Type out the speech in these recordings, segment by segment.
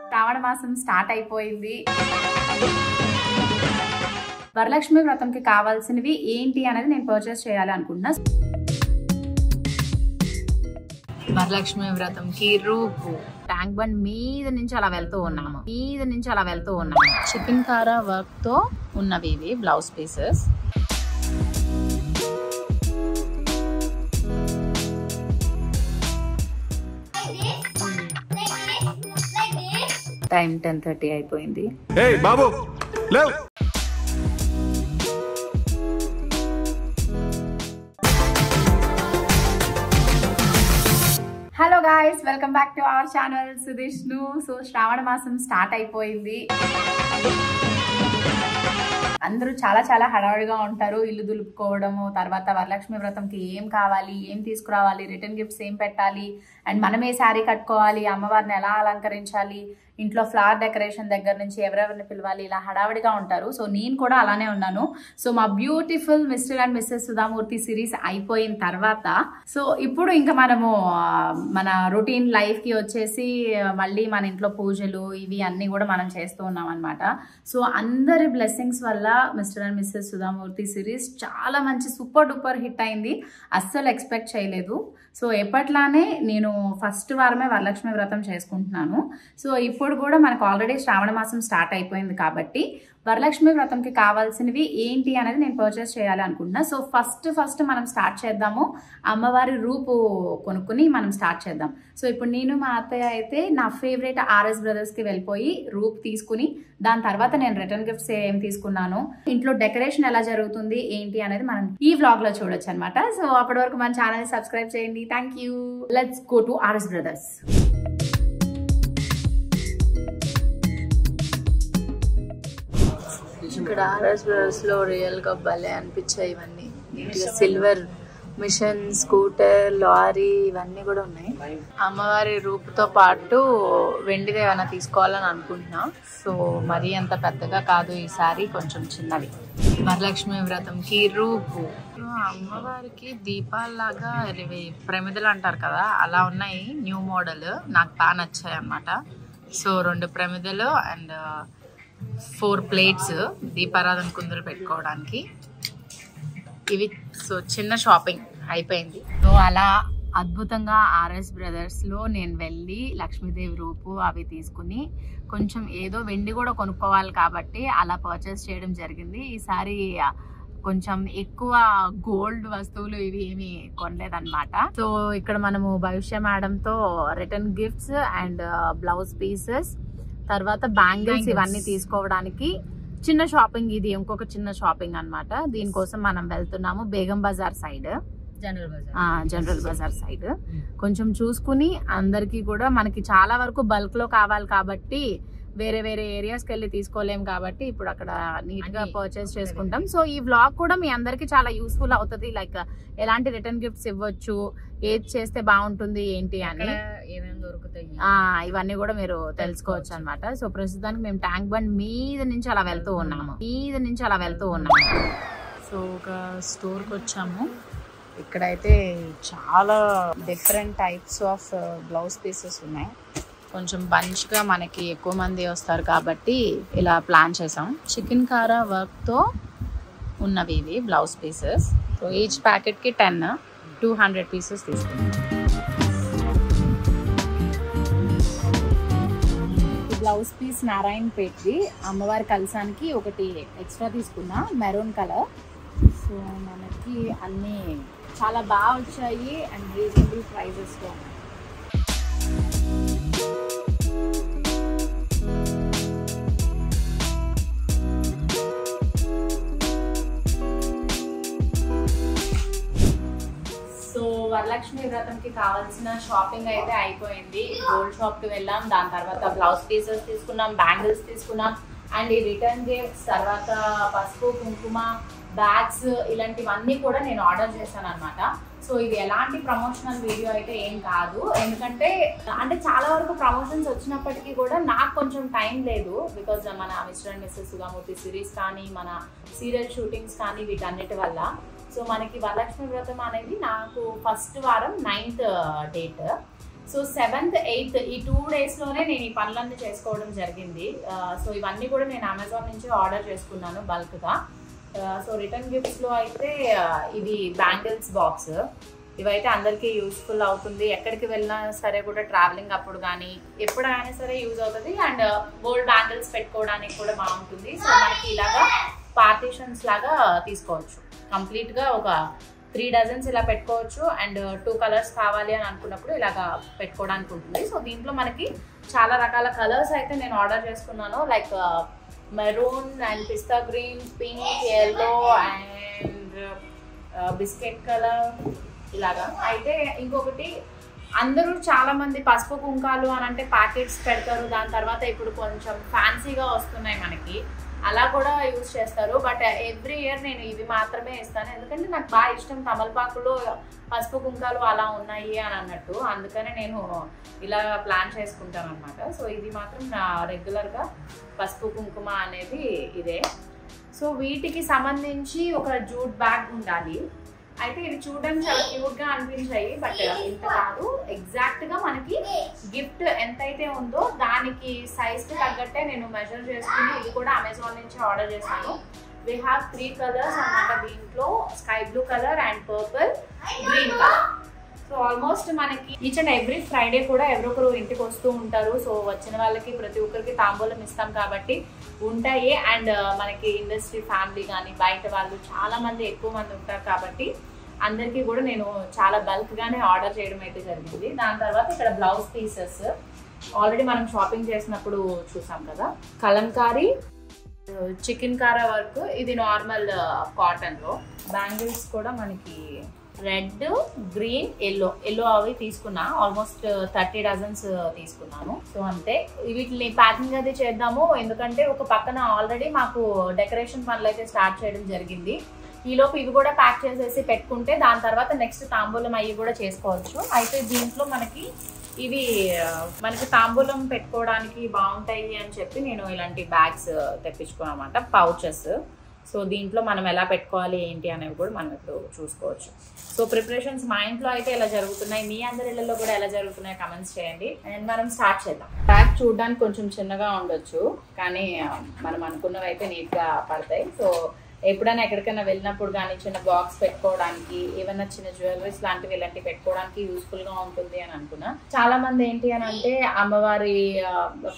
శ్రావణ మాసం స్టార్ట్ అయిపోయింది. వరలక్ష్మి వ్రతంకి కావాల్సినవి ఏంటి అనేది నేను పర్చేస్ చేయాలి అనుకుంటున్నా. వరలక్ష్మి వ్రతంకి రూపు ట్యాంక్ బండ్ మీద నుంచి అలా వెళ్తూ ఉన్నాము. చికెన్ కారా వర్క్ తో ఉన్నవి ఇవి బ్లౌజ్ పీసెస్. టైం 10:30 అయిపోయింది. Hello guys, welcome back to our channel సుదేష్ను. సో శ్రావణ మాసం స్టార్ట్ అయిపోయింది. అందరూ చాలా చాలా హడావుడిగా ఉంటారు. ఇల్లు దులుపుకోవడము, తర్వాత వరలక్ష్మి వ్రతంకి ఏం కావాలి, ఏం తీసుకురావాలి, రిటర్న్ గిఫ్ట్స్ ఏం పెట్టాలి, అండ్ మనం ఏ శారీ కట్టుకోవాలి, అమ్మవారిని ఎలా అలంకరించాలి, ఇంట్లో ఫ్లవర్ డెకరేషన్ దగ్గర నుంచి ఎవరెవరిని పిలవాలి, ఇలా హడావిడిగా ఉంటారు. సో నేను కూడా అలానే ఉన్నాను. సో మా beautiful mister and missus Sudha Murthy series అయిపోయిన తర్వాత సో ఇప్పుడు ఇంకా మనము మన రొటీన్ లైఫ్కి వచ్చేసి మళ్ళీ మన ఇంట్లో పూజలు ఇవి అన్నీ కూడా మనం చేస్తూ ఉన్నాం అనమాట. సో అందరి బ్లెస్సింగ్స్ వల్ల mister and missus Sudha Murthy series చాలా మంచి సూపర్ డూపర్ హిట్ అయింది. అస్సలు ఎక్స్పెక్ట్ చేయలేదు. సో ఎప్పట్లానే నేను ఫస్ట్ వారమే వరలక్ష్మి వ్రతం చేసుకుంటున్నాను. సో ఇప్పుడు కూడా మనకు ఆల్రెడీ శ్రావణ మాసం స్టార్ట్ అయిపోయింది కాబట్టి వరలక్ష్మి వ్రతంకి కావాల్సినవి ఏంటి అనేది నేను పర్చేస్ చేయాలి అనుకుంటున్నా. సో ఫస్ట్ మనం స్టార్ట్ చేద్దాము. అమ్మవారి రూపు కొనుక్కుని మనం స్టార్ట్ చేద్దాం. సో ఇప్పుడు నేను మా అత్తయ్య అయితే నా ఫేవరెట్ ఆర్ఎస్ బ్రదర్స్కి వెళ్ళిపోయి రూప్ తీసుకుని దాని తర్వాత నేను రిటర్న్ గిఫ్ట్స్ ఏం తీసుకున్నాను, ఇంట్లో డెకరేషన్ ఎలా జరుగుతుంది ఏంటి అనేది మనం ఈ వ్లాగ్ లో చూడొచ్చు అనమాట. సో అప్పటి వరకు మన ఛానల్ సబ్స్క్రైబ్ చేయండి. Thank you. Let's go to RS brothers. ఇక్కడ ఆర్ఎస్ బ్రదర్స్ లో రియల్ గా భలే అనిపించాయి ఇవన్నీ. నీట్గా సిల్వర్ మిషన్, స్కూటర్, లారీ ఇవన్నీ కూడా ఉన్నాయి. అమ్మవారి రూపుతో పాటు వెండిది ఏమైనా తీసుకోవాలని అనుకుంటున్నా. సో మరీ అంత పెద్దగా కాదు ఈసారి, కొంచెం చిన్నవి. వరలక్ష్మి వ్రతంకి రూపు, అమ్మవారికి దీపాల్లాగా ఇవి ప్రమిదలు అంటారు కదా, అలా ఉన్నాయి. న్యూ మోడల్ నాకు బాగా నచ్చాయి అన్నమాట. సో 2 ప్రమిదలు అండ్ 4 ప్లేట్స్ దీపారాధన కుందులు పెట్టుకోవడానికి ఇవి. సో చిన్న షాపింగ్ అయిపోయింది. సో అలా అద్భుతంగా ఆర్ఎస్ బ్రదర్స్లో నేను వెళ్ళి లక్ష్మీదేవి రూపు అవి తీసుకుని కొంచెం ఏదో వెండి కూడా కొనుక్కోవాలి కాబట్టి అలా పర్చేస్ చేయడం జరిగింది. ఈసారి కొంచెం ఎక్కువ గోల్డ్ వస్తువులు ఇవి ఏమి కొనలేదన్నమాట. సో ఇక్కడ మనము భవిష్య మేడంతో return gifts and blouse pieces, తర్వాత బ్యాంగిల్స్ ఇవన్నీ తీసుకోవడానికి చిన్న షాపింగ్, ఇది ఇంకొక చిన్న షాపింగ్ అన్నమాట. దీనికోసం మనం వెళ్తున్నాము Begum Bazar side, General Bazar side. కొంచెం చూసుకుని అందరికి కూడా మనకి చాలా వరకు బల్క్ లో కావాలి కాబట్టి వేరే వేరే ఏరియాస్కి వెళ్ళి తీసుకోలేము కాబట్టి ఇప్పుడు అక్కడ నీట్ గా పర్చేస్ చేసుకుంటాం. సో ఈ వ్లాగ్ కూడా మీ అందరికి చాలా యూస్ఫుల్ అవుతుంది. లైక్ ఎలాంటి రిటర్న్ గిఫ్ట్స్ ఇవ్వచ్చు, ఏది చేస్తే బాగుంటుంది ఏంటి అని ఇవన్నీ కూడా మీరు తెలుసుకోవచ్చు అనమాట. సో ప్రస్తుతానికి మేము ట్యాంక్ బండ్ మీద నుంచి అలా వెళ్తూ ఉన్నాము. సో ఒక స్టోర్కి వచ్చాము. ఇక్కడైతే చాలా different types of blouse pieces ఉన్నాయి. కొంచెం బంచ్గా మనకి ఎక్కువ మంది వస్తారు కాబట్టి ఇలా ప్లాన్ చేసాం. చికెన్ కారా వర్క్తో ఉన్నవి ఇవి బ్లౌజ్ పీసెస్. సో ఈచ్ ప్యాకెట్కి 10, 200 పీసెస్ తీసుకున్నాం. బ్లౌజ్ పీస్ నారాయణ పేట్ది అమ్మవారి కలసానికి ఒకటి ఎక్స్ట్రా తీసుకున్నా, మెరూన్ కలర్. సో మనకి అన్నీ చాలా బాగా వచ్చాయి అండ్ రీజనబుల్ ప్రైజెస్లో ఉన్నాయి. వరలక్ష్మి వ్రతంకి కావాల్సిన షాపింగ్ అయితే అయిపోయింది. గోల్డ్ షాప్ కి వెళ్ళాం, దాని తర్వాత బ్లౌజ్ పీసెస్ తీసుకున్నాం, బ్యాంగిల్స్ తీసుకున్నాం అండ్ ఈ రిటర్న్ గిఫ్ట్స్, తర్వాత పసుపు కుంకుమ, బ్యాగ్స్ ఇలాంటివన్నీ కూడా నేను ఆర్డర్ చేశాను అనమాట. సో ఇది ఎలాంటి ప్రమోషనల్ వీడియో అయితే ఏం కాదు, ఎందుకంటే అంటే చాలా వరకు ప్రమోషన్స్ వచ్చినప్పటికీ కూడా నాకు కొంచెం టైం లేదు. బికాజ్ మన mister and missus Sudha Murthy series కానీ మన సీరియల్ షూటింగ్స్ కానీ వీటన్నిటి వల్ల. సో మనకి వరలక్ష్మి వ్రతం అనేది నాకు ఫస్ట్ వారం 9th date. So 7th 8th ఈ 2 daysలోనే నేను ఈ పనులన్నీ చేసుకోవడం జరిగింది. సో ఇవన్నీ కూడా నేను అమెజాన్ నుంచి ఆర్డర్ చేసుకున్నాను బల్క్గా. సో రిటర్న్ గిఫ్ట్స్లో అయితే ఇది బ్యాంగిల్స్ బాక్స్. ఇవైతే అందరికీ యూస్ఫుల్ అవుతుంది. ఎక్కడికి వెళ్ళినా సరే కూడా ట్రావెలింగ్ అప్పుడు కానీ ఎప్పుడైనా సరే యూజ్ అవుతుంది. అండ్ గోల్డ్ బ్యాంగిల్స్ పెట్టుకోవడానికి కూడా బాగుంటుంది. సో మనకి ఇలాగా పార్టీషన్స్ లాగా తీసుకోవచ్చు. కంప్లీట్గా ఒక 3 డజన్స్ ఇలా పెట్టుకోవచ్చు. అండ్ 2 కలర్స్ కావాలి అని అనుకున్నప్పుడు ఇలాగా పెట్టుకోవడానికి ఉంటుంది. సో దీంట్లో మనకి చాలా రకాల కలర్స్ అయితే నేను ఆర్డర్ చేసుకున్నాను. Like maroon and pista green, pink, yellow and biscuit colour ఇలాగా. అయితే ఇంకొకటి, అందరూ చాలా మంది పసుపు కుంకాలు అని అంటే ప్యాకెట్స్ పెడతారు. దాని తర్వాత ఇప్పుడు కొంచెం ఫ్యాన్సీగా వస్తున్నాయి మనకి, అలా కూడా యూజ్ చేస్తారు. బట్ ఎవ్రీ ఇయర్ నేను ఇవి మాత్రమే ఇస్తాను. ఎందుకంటే నాకు బాగా ఇష్టం తమలపాకులో పసుపు కుంకాలు అలా ఉన్నాయి అని అన్నట్టు. అందుకనే నేను ఇలా ప్లాన్ చేసుకుంటాను అనమాట. సో ఇది మాత్రం నా రెగ్యులర్గా పసుపు కుంకుమ అనేది ఇదే. సో వీటికి సంబంధించి ఒక జూట్ బ్యాగ్ ఉండాలి. అయితే ఇవి చూడడానికి చాలా క్యూట్గా అనిపించాయి. బట్ ఇంత కాదు, ఎగ్జాక్ట్గా మనకి గిఫ్ట్ ఎంతైతే ఉందో దానికి సైజ్కి తగ్గట్టే నేను మెజర్ చేసుకుని ఇది కూడా అమెజాన్ నుంచి ఆర్డర్ చేశాను. వీ హ్యావ్ 3 కలర్స్ అన్నమాట దీంట్లో, sky blue colour and purple, green colour. So almost మనకి ఈచ్ అండ్ ఎవ్రీ ఫ్రైడే కూడా ఎవరొకరు ఇంటికి వస్తూ ఉంటారు. సో వచ్చిన వాళ్ళకి ప్రతి ఒక్కరికి తాంబూలం ఇస్తాం కాబట్టి ఉంటాయి. అండ్ మనకి ఇండస్ట్రీ ఫ్యామిలీ కానీ బయట వాళ్ళు చాలా మంది ఎక్కువ మంది ఉంటారు కాబట్టి అందరికీ కూడా నేను చాలా బల్క్గానే ఆర్డర్ చేయడం అయితే జరిగింది. దాని తర్వాత ఇక్కడ బ్లౌజ్ పీసెస్ ఆల్రెడీ మనం షాపింగ్ చేసినప్పుడు చూసాం కదా. కలంకారీ, చికెన్ కారా వర్క్, ఇది నార్మల్ కాటన్లో. బ్యాంగిల్స్ కూడా మనకి రెడ్, గ్రీన్, ఎల్లో అవి తీసుకున్నా. ఆల్మోస్ట్ 30 డజన్స్ తీసుకున్నాను. సో అంతే, వీటిని ప్యాకింగ్ అది చేద్దాము. ఎందుకంటే ఒక పక్కన ఆల్రెడీ మాకు డెకరేషన్ పనులు అయితే స్టార్ట్ చేయడం జరిగింది. ఈలోపు ఇవి కూడా ప్యాక్ చేసేసి పెట్టుకుంటే దాని తర్వాత నెక్స్ట్ తాంబూలం అవి కూడా చేసుకోవచ్చు. అయితే దీంట్లో మనకి ఇవి మనకి తాంబూలం పెట్టుకోవడానికి బాగుంటాయి అని చెప్పి నేను ఇలాంటి బ్యాగ్స్ తెప్పించుకున్నాను అన్నమాట, పౌచెస్. సో దీంట్లో మనం ఎలా పెట్టుకోవాలి ఏంటి అనేవి కూడా మనం ఇప్పుడు చూసుకోవచ్చు. సో ప్రిపరేషన్స్ మా ఇంట్లో అయితే ఎలా జరుగుతున్నాయి, మీ అందరి ఇళ్లలో కూడా ఎలా జరుగుతున్నాయి కమెంట్స్ చేయండి. అండ్ మనం స్టార్ట్ చేద్దాం. బ్యాగ్ చూడడానికి కొంచెం చిన్నగా ఉండొచ్చు, కానీ మనం అనుకున్నవి అయితే నీట్గా పడతాయి. సో ఎప్పుడైనా ఎక్కడికైనా వెళ్ళినప్పుడు కానీ చిన్న బాక్స్ పెట్టుకోవడానికి, ఏమైనా చిన్న జ్యువెలరీస్ లాంటివి ఇలాంటివి పెట్టుకోవడానికి యూస్ఫుల్ గా ఉంటుంది అని అనుకున్నా. చాలా మంది ఏంటి అని అంటే అమ్మవారి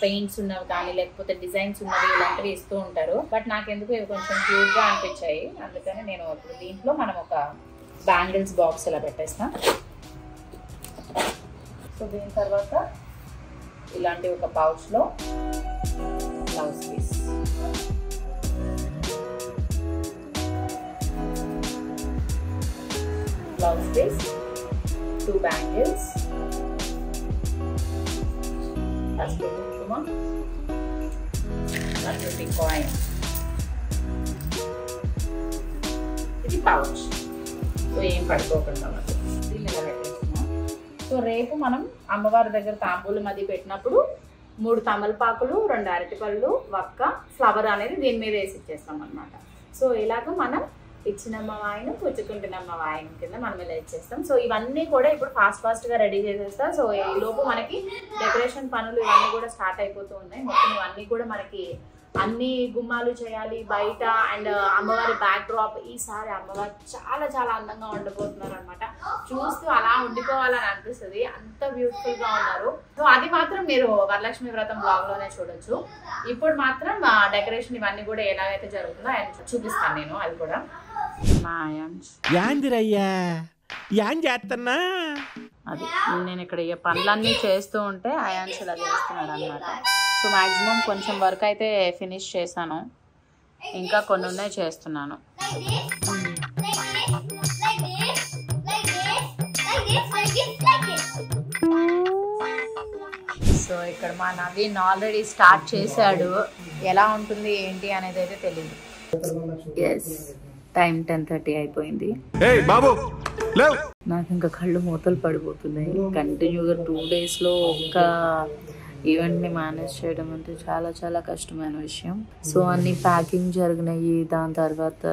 పెయింట్స్ ఉన్నవి కానీ లేకపోతే డిజైన్స్ ఉన్నవి ఇలాంటివి ఇస్తూ ఉంటారు. బట్ నాకెందుకు ఇవి కొంచెం క్యూట్ గా అనిపించాయి. అందుకని నేను ఇప్పుడు దీంట్లో మనం ఒక బ్యాంగిల్స్ బాక్స్ ఇలా పెట్టేస్తాం. సో దీని తర్వాత ఇలాంటి ఒక పౌచ్ లో blouse piece, blouse piece, 2 bangles, pasupu కుంకుమ, అటువంటి కాయిన్, ఇది పౌచ్. సో ఏం పడుకోకుండా దీన్ని ఇలా పెట్టేస్తున్నాం. సో రేపు మనం అమ్మవారి దగ్గర తాంబూలం అది పెట్టినప్పుడు 3 తమలపాకులు, 2 అరటిపళ్ళు, వక్క, ఫ్లవర్ అనేది దీని మీద వేసి ఇచ్చేస్తాం అనమాట. సో ఇలాగ మనం ఇచ్చినమ్మ వాయినం, పుచ్చుకుంటున్నమ్మ వాయినం కింద మనం ఇలా ఇచ్చేస్తాం. సో ఇవన్నీ కూడా ఇప్పుడు ఫాస్ట్ గా రెడీ చేసేస్తాం. సో ఈ లోపు మనకి డెకరేషన్ పనులు ఇవన్నీ కూడా స్టార్ట్ అయిపోతూ ఉన్నాయి. మొత్తం ఇవన్నీ కూడా మనకి అన్ని గుమ్మాలు చేయాలి బయట. అండ్ అమ్మవారి బ్యాక్ డ్రాప్, ఈసారి అమ్మవారు చాలా చాలా అందంగా ఉండబోతున్నారు అనమాట. చూస్తూ అలా ఉండిపోవాలని అనిపిస్తుంది, అంత బ్యూటిఫుల్ గా ఉన్నారు. సో అది మాత్రం మీరు వరలక్ష్మి వ్రతం బ్లాగ్ లోనే చూడొచ్చు. ఇప్పుడు మాత్రం డెకరేషన్ ఇవన్నీ కూడా ఎలాగైతే జరుగుతుందో ఆయన చూపిస్తాను నేను. అది కూడా అది నేను ఇక్కడ ఈ పనులన్నీ చేస్తూ ఉంటే అయాన్స్ ఇలా చేస్తున్నాడు అనమాట. సో మ్యాక్సిమం కొంచెం వర్క్ అయితే ఫినిష్ చేశాను, ఇంకా కొన్ని ఉన్నాయి చేస్తున్నాను. సో ఇక్కడ మా నవీన్ ఆల్రెడీ స్టార్ట్ చేశాడు. ఎలా ఉంటుంది ఏంటి అనేది అయితే తెలియదు. ఎస్, టైం 10:30 అయిపోయింది. నాకు ఇంకా కళ్ళు మూతలు పడిపోతున్నాయి. కంటిన్యూగా 2 daysలో ఒక్క ఈవెంట్ని మేనేజ్ చేయడం అంటే చాలా చాలా కష్టమైన విషయం. సో అన్ని ప్యాకింగ్ జరిగినాయి, దాని తర్వాత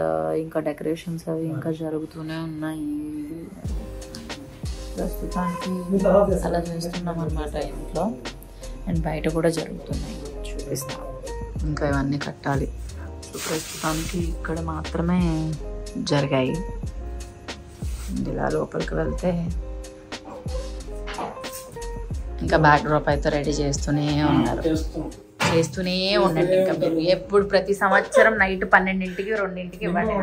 ఇంకా డెకరేషన్స్ అవి ఇంకా జరుగుతూనే ఉన్నాయి. ప్రస్తుతానికి అలా చేస్తున్నాం అన్నమాట ఇంట్లో. అండ్ బయట కూడా జరుగుతున్నాయి, చూపిస్తాం. ఇంకా ఇవన్నీ కట్టాలి. సో ప్రస్తుతానికి ఇక్కడ మాత్రమే జరిగాయి. ఇలా లోపలికి వెళ్తే ఇంకా బ్యాక్ డ్రాప్ అయితే రెడీ చేస్తూనే ఉన్నారు. చేస్తూనే ఉండండి. ఇంకా మీరు ఎప్పుడు ప్రతి సంవత్సరం నైట్ 12ంటికి 2ంటికి ఇవ్వండి.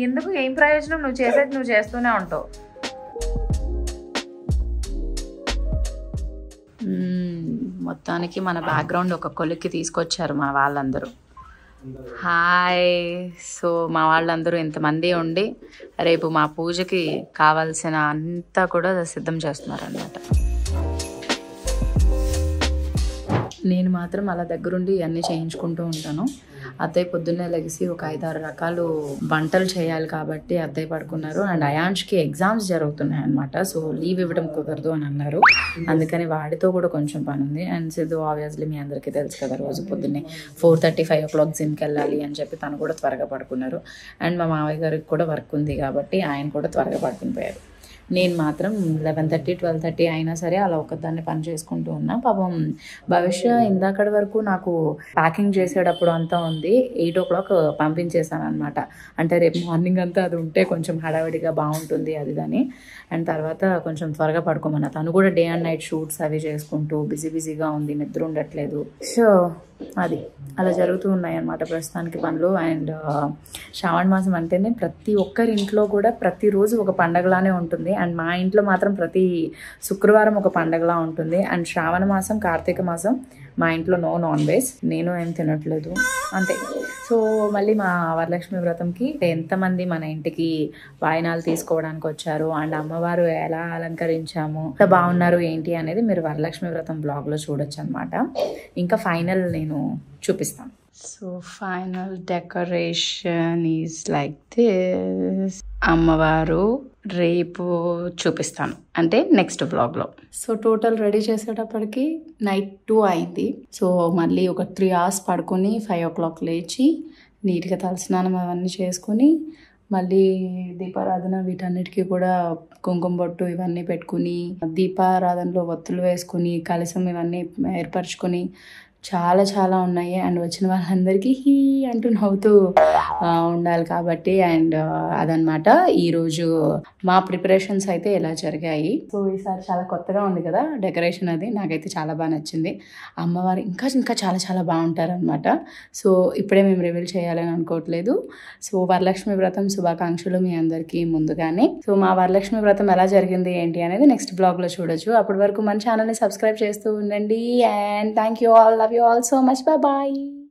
ఎందుకు, ఏం ప్రయోజనం? నువ్వు చేసేది నువ్వు చేస్తూనే ఉంటావు. మొత్తానికి మన బ్యాక్గ్రౌండ్ ఒక కొలిక్కి తీసుకొచ్చారు మా వాళ్ళందరూ. హాయ్. సో మా వాళ్ళందరూ ఇంతమంది ఉండి రేపు మా పూజకి కావాల్సిన అంతా కూడా సిద్ధం చేస్తున్నారు అన్నమాట. నేను మాత్రం అలా దగ్గరుండి ఇవన్నీ చేయించుకుంటూ ఉంటాను. అత్తయ్య పొద్దున్నే లెగిసి ఒక 5-6 రకాలు వంటలు చేయాలి కాబట్టి అత్తయ్య పడుకున్నారు. అండ్ అయాన్ష్కి ఎగ్జామ్స్ జరుగుతున్నాయి అనమాట. సో లీవ్ ఇవ్వడం కుదరదు అని అన్నారు. అందుకని వాడితో కూడా కొంచెం పని ఉంది. అండ్ సిద్ధు ఆబ్వియస్లీ మీ అందరికీ తెలుసు కదా, రోజు పొద్దున్నే 4:30-5 o'clock జిమ్కి వెళ్ళాలి అని చెప్పి తను కూడా త్వరగా పడుకున్నారు. అండ్ మా మావయ్య గారికి కూడా వర్క్ ఉంది కాబట్టి ఆయన కూడా త్వరగా పడుకుని పోయారు. నేను మాత్రం 11:30-12:30 అయినా సరే అలా ఒకదాన్ని పని చేసుకుంటూ ఉన్నా. పాపం భవిష్య ఇందాకటి వరకు నాకు ప్యాకింగ్ చేసేటప్పుడు అంతా ఉంది. 8 o'clock పంపించేసాను అనమాట. అంటే రేపు మార్నింగ్ అంతా అది ఉంటే కొంచెం హడావిడిగా బాగుంటుంది అది దాన్ని. అండ్ తర్వాత కొంచెం త్వరగా పడుకోమన్నా. తను కూడా డే అండ్ నైట్ షూట్స్ అవి చేసుకుంటూ బిజీగా ఉంది, నిద్ర ఉండట్లేదు. సో అది అలా జరుగుతూ ఉన్నాయి అన్నమాట ప్రస్తుతానికి పనులు. అండ్ శ్రావణ మాసం అంటేనే ప్రతి ఒక్కరి ఇంట్లో కూడా ప్రతిరోజు ఒక పండగలానే ఉంటుంది. అండ్ మా ఇంట్లో మాత్రం ప్రతి శుక్రవారం ఒక పండగలా ఉంటుంది. అండ్ శ్రావణ మాసం, కార్తీక మాసం మా ఇంట్లో నో నాన్ వెజ్, నేను ఏం తినట్లేదు అంతే. సో మళ్ళీ మా వరలక్ష్మి వ్రతంకి ఎంతమంది మన ఇంటికి వాయినాలు తీసుకోవడానికి వచ్చారు అండ్ అమ్మవారు ఎలా అలంకరించాము, ఎంత బాగున్నారు ఏంటి అనేది మీరు వరలక్ష్మి వ్రతం బ్లాగ్లో చూడొచ్చు అనమాట. ఇంకా ఫైనల్ నేను చూపిస్తాను. So final decoration is like this. అమ్మవారు రేపు చూపిస్తాను, అంటే నెక్స్ట్ బ్లాగ్లో. సో టోటల్ రెడీ చేసేటప్పటికి నైట్ 2 అయింది. సో మళ్ళీ ఒక 3 hours పడుకొని 5 o'clock లేచి నీట్గా తలస్నానం అవన్నీ చేసుకొని మళ్ళీ దీపారాధన వీటన్నిటికీ కూడా కుంకుమ బొట్టు ఇవన్నీ పెట్టుకుని దీపారాధనలో ఒత్తులు వేసుకుని కలశం ఇవన్నీ ఏర్పరచుకొని చాలా చాలా ఉన్నాయి. అండ్ వచ్చిన వాళ్ళందరికీ హీ అంటూ నవ్వుతూ ఉండాలి కాబట్టి. అండ్ అదనమాట ఈరోజు మా ప్రిపరేషన్స్ అయితే ఇలా జరిగాయి. సో ఈసారి చాలా కొత్తగా ఉంది కదా డెకరేషన్, అది నాకైతే చాలా బాగా నచ్చింది. అమ్మవారు ఇంకా ఇంకా చాలా చాలా బాగుంటారు అనమాట. సో ఇప్పుడే మేము రివీల్ చేయాలని అనుకోవట్లేదు. సో వరలక్ష్మి వ్రతం శుభాకాంక్షలు మీ అందరికీ ముందుగానే. సో మా వరలక్ష్మి వ్రతం ఎలా జరిగింది ఏంటి అనేది నెక్స్ట్ బ్లాగ్లో చూడొచ్చు. అప్పటి వరకు మన ఛానల్ని సబ్స్క్రైబ్ చేస్తూ ఉండండి. And thank you all, love you all so much. Bye bye.